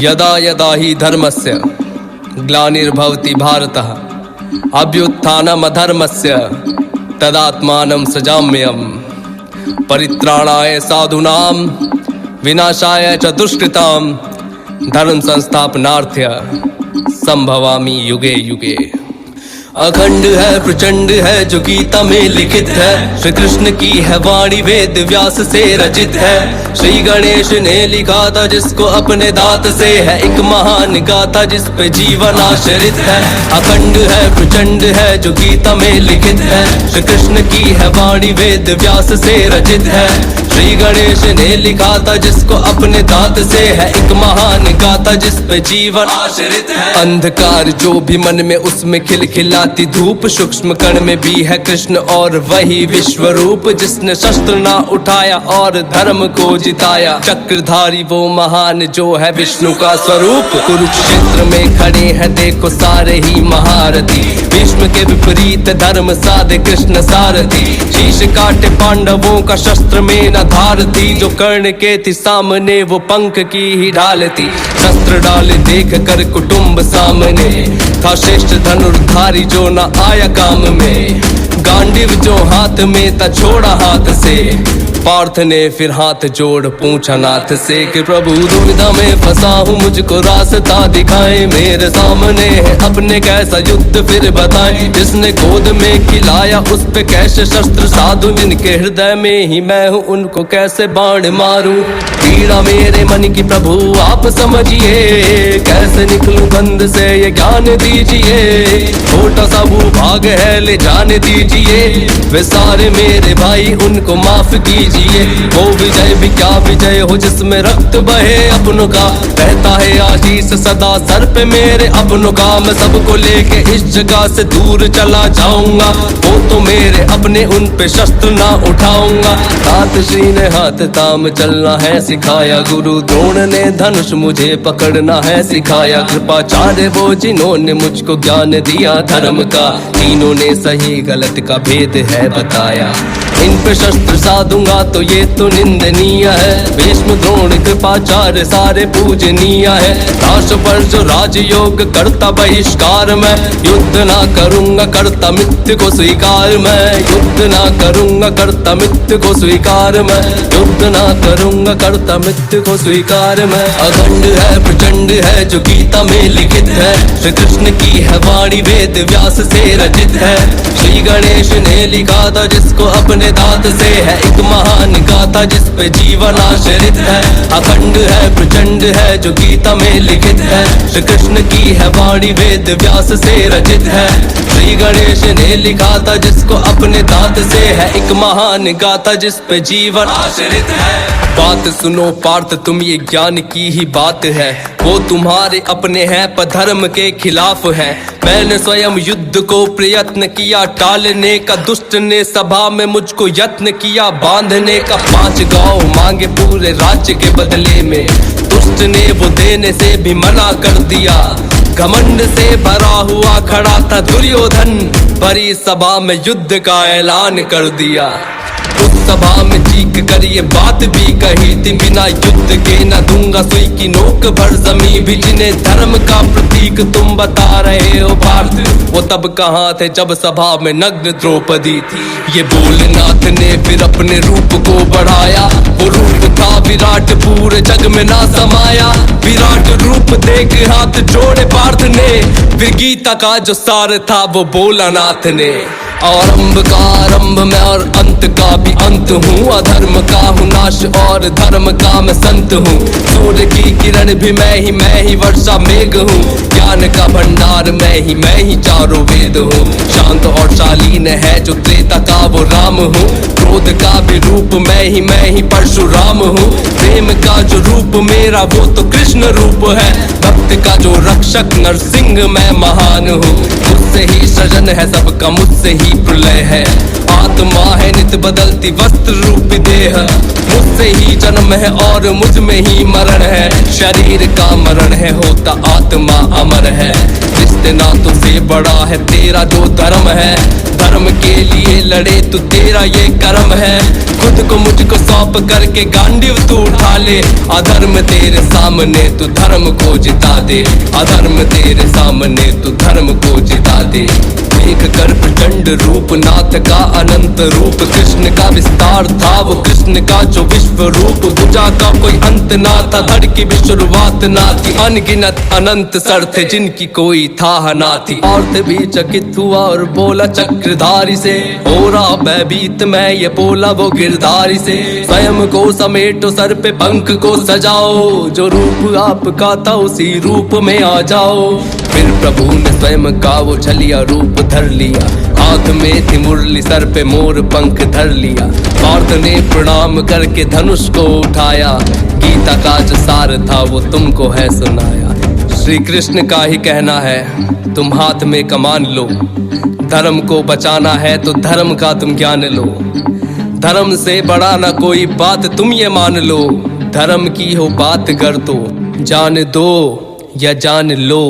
यदा यदा हि धर्मस्य ग्लानिर्भवति भारतः अभ्युत्थानमधर्मस्य तदात्मानं सृजाम्यहम् परित्राणाय साधूनां विनाशाय च दुष्कृतां धर्म संस्थापनार्थ्य संभवामि युगे युगे। अखंड है प्रचंड है जो गीता में लिखित है, श्री कृष्ण की है वाणी वेद व्यास से रचित है। श्री गणेश ने लिखा था जिसको अपने दांत से, है एक महान गाथा जिस पे जीवन आश्रित है। अखंड है प्रचंड है जो गीता में लिखित है, श्री कृष्ण की है वाणी वेद व्यास से रचित है। श्री गणेश ने लिखा था जिसको अपने दांत से, है एक महान गाथा जिस पे जीवन आश्रित है। अंधकार जो भी मन में उसमें खिलखिलाती धूप, सूक्ष्म कण में भी है कृष्ण और वही विश्व रूप। जिसने शस्त्र ना उठाया और धर्म को जिताया, चक्रधारी वो महान जो है विष्णु का स्वरूप। कुरुक्षेत्र में खड़े हैं देखो सारे ही महारथी, भीष्म के विपरीत धर्म साधे कृष्ण सारथी। शीश काटे पांडवों का शस्त्र में न धार थी, जो कर्ण के थी सामने वो पंख की ही ढाल थी। शस्त्र डाले देख कर कुटुंब सामने, था श्रेष्ठ धनुर्धारी जो न आया काम में। गांडीव जो हाथ में था छोड़ा हाथ से, पार्थ ने फिर हाथ जोड़ पूछा नाथ से कि प्रभु दुविधा में फंसा हूँ मुझको रास्ता दिखाए। मेरे सामने है अपने कैसा युद्ध फिर बताएं, जिसने गोद में खिलाया उस पे कैसे शस्त्र साधु, जिनके हृदय में ही मैं हूँ उनको कैसे बाण मारूं। पीड़ा मेरे मन की प्रभु आप समझिए, कैसे निकलूं बंद से ये ज्ञान दीजिए। छोटा सा भूभाग है ले जाने दीजिए, वे सारे मेरे भाई उनको माफ कीजिए। वो विजय भी क्या विजय हो जिसमें रक्त बहे अपनों का, रहता है आशीष सदा सर पे मेरे अपनों का। मैं सबको लेके इस जगह से दूर चला जाऊंगा, वो तो मेरे अपने उन पे शस्त्र ना उठाऊंगा। तात श्री ने हाथ थाम चलना है सिखाया, गुरु द्रोण ने धनुष मुझे पकड़ना है सिखाया। कृपाचार्य वो जिन्होंने मुझको ज्ञान दिया धर्म का, तीनों ने सही गलत का भेद है बताया। इन पे शस्त्र साधूंगा तो ये तो निंदनीय है, भीष्म द्रोण कृपाचार्य सारे पूजनीय है। दास पर जो राजयोग करता बहिष्कार, मैं युद्ध ना करूंगा करता मिथ्य को स्वीकार। मैं युद्ध ना करूंगा करता मिथ्य को स्वीकार, मैं युद्ध ना करूंगा करता मिथ्य को स्वीकार। मैं अखंड है प्रचंड है जो गीता में लिखित है, श्री कृष्ण की है वाणी वेद व्यास से रचित है। श्री गणेश ने लिखा था जिसको अपने दांत से, है एक महान गाथा जिस पे जीवन आश्रित है। अखंड है प्रचंड है जो गीता में लिखित है, श्री कृष्ण की है वाणी वेद व्यास से रचित है। श्री गणेश ने लिखा था जिसको अपने दांत से, है एक महान गाथा जिस पे जीवन आश्रित है। बात सुनो पार्थ तुम ये ज्ञान की ही बात है, वो तुम्हारे अपने हैं पर धर्म के खिलाफ है। मैंने स्वयं युद्ध को प्रयत्न किया टालने का, दुष्ट ने सभा में मुझको यत्न किया बांधने का। 5 गांव मांगे पूरे राज्य के बदले में, दुष्ट ने वो देने से भी मना कर दिया। घमंड से भरा हुआ खड़ा था दुर्योधन, भरी सभा में युद्ध का ऐलान कर दिया। उस सभा में चीख कर ये बात भी कही थी, बिना युद्ध के न दूंगा सुई की नोक भर जमी भी। जिन्हें धर्म का प्रतीक तुम बता रहे हो पार्थ, वो तब कहाँ थे जब सभा में नग्न द्रौपदी थी। ये भोलेनाथ ने फिर अपने रूप को बढ़ाया, वो रूप था विराट पूरे जग में ना समाया। विराट रूप देख हाथ जोड़े पार्थ ने, फिर गीता का जो सार था वो बोला नाथ ने। आरंभ का आरंभ मैं और अंत का भी अंत हूँ, अधर्म का हूँ नाश और धर्म का मैं संत हूँ। सूर्य की किरण भी मैं ही वर्षा मेघ हूँ, ज्ञान का भंडार मैं ही चारों वेद हूँ। शांत और शालीन है जो त्रेता का वो राम हूँ, क्रोध का भी रूप मैं ही परशुराम हूँ। प्रेम का जो रूप मेरा वो तो कृष्ण रूप है, भक्त का जो रक्षक नरसिंह मैं महान हूँ। मुझसे ही सृजन है सबका, मुझसे ही प्रलय है। आत्मा है नित बदलती वस्त्र रूप देह, मुझसे ही जन्म है और मुझ में ही मरण है। शरीर का मरण है होता आत्मा अमर है। इतना तुझसे बड़ा है तेरा जो धर्म है, धर्म के लिए लड़े तो तेरा ये कर्म है। खुद को मुझको सौंप करके गांडीव तू उठा ले, अधर्म तेरे सामने तू धर्म को जिता दे, अधर्म तेरे सामने तू धर्म को जिता दे। देख कर प्रचंड रूप नाथ का अनंत रूप, कृष्ण का विस्तार था वो कृष्ण का जो विश्व रूप। भुजा का कोई अंत ना था, धड़ की भी शुरुआत ना थी, अनगिनत अनंत सर थे जिनकी कोई था ना थी। औरत भी चकित हुआ और बोला चक्रधारी से, हो रहा भयभीत मैं ये बोला वो गिरधारी से। स्वयं को समेटो सर पे पंख को सजाओ, जो रूप आपका था उसी रूप में आ जाओ। फिर प्रभु ने स्वयं का वो छलिया रूप धर लिया, हाथ में थी मुरली सर पे मोर पंख धर लिया। पार्थ ने प्रणाम करके धनुष को उठाया, गीता का जो सार था वो तुमको है सुनाया। श्री कृष्ण का ही कहना है तुम हाथ में कमान लो, धर्म को बचाना है तो धर्म का तुम ज्ञान लो। धर्म से बड़ा ना कोई बात तुम ये मान लो, धर्म की हो बात कर तो जान दो या जान लो।